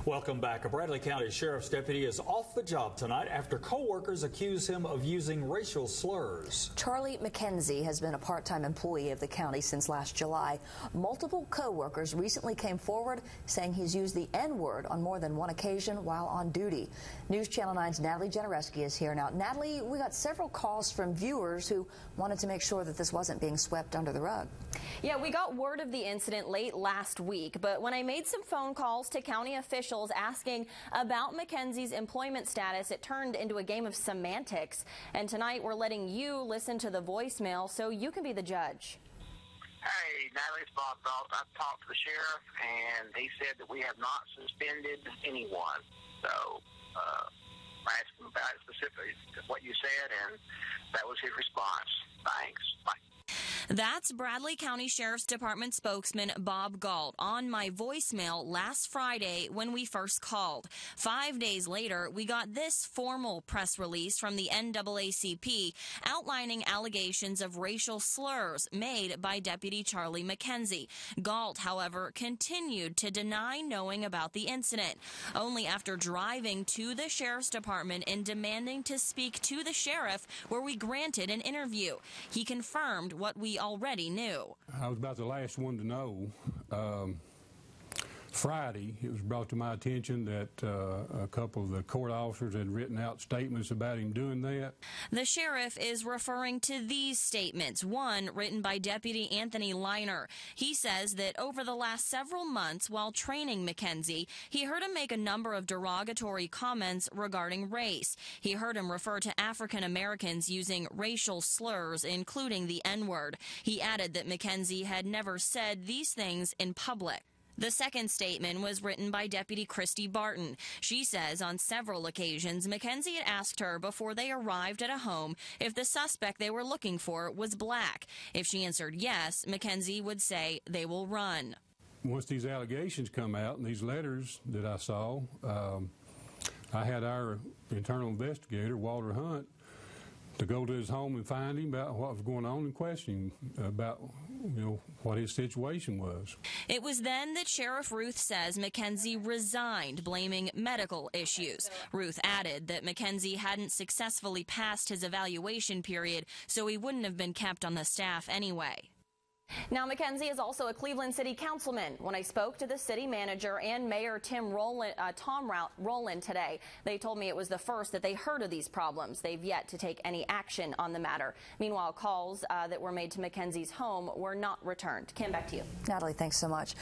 Welcome back. A Bradley County Sheriff's deputy is off the job tonight after co-workers accuse him of using racial slurs. Charlie McKenzie has been a part-time employee of the county since last July. Multiple co-workers recently came forward saying he's used the N-word on more than one occasion while on duty. News Channel 9's Natalie Janareski is here now. Natalie, we got several calls from viewers who wanted to make sure that this wasn't being swept under the rug. Yeah, we got word of the incident late last week, but when I made some phone calls to county officials asking about McKenzie's employment status, it turned into a game of semantics. And tonight we're letting you listen to the voicemail so you can be the judge. Hey, Natalie, it's Bob Galt. I've talked to the sheriff, and he said that we have not suspended anyone. So I asked him about specifically what you said, and that was his response. Thanks. Bye. That's Bradley County Sheriff's Department spokesman Bob Galt on my voicemail last Friday when we first called. 5 days later, we got this formal press release from the NAACP outlining allegations of racial slurs made by Deputy Charlie McKenzie. Galt, however, continued to deny knowing about the incident. Only after driving to the Sheriff's Department and demanding to speak to the sheriff were we granted an interview. He confirmed what we already knew. I was about the last one to know. Friday, it was brought to my attention that a couple of the court officers had written out statements about him doing that. The sheriff is referring to these statements, one written by Deputy Anthony Liner. He says that over the last several months while training McKenzie, he heard him make a number of derogatory comments regarding race. He heard him refer to African Americans using racial slurs, including the N-word. He added that McKenzie had never said these things in public. The second statement was written by Deputy Christy Barton. She says on several occasions McKenzie had asked her before they arrived at a home if the suspect they were looking for was black. If she answered yes, McKenzie would say they will run. Once these allegations come out and these letters that I saw, I had our internal investigator, Walter Hunt, to go to his home and find him about what was going on and question him about, what his situation was. It was then that Sheriff Ruth says McKenzie resigned, blaming medical issues. Ruth added that McKenzie hadn't successfully passed his evaluation period, so he wouldn't have been kept on the staff anyway. Now, McKenzie is also a Cleveland City Councilman. When I spoke to the city manager and Mayor Tom Rowland today, they told me it was the first that they heard of these problems. They've yet to take any action on the matter. Meanwhile, calls that were made to McKenzie's home were not returned. Kim, back to you. Natalie, thanks so much.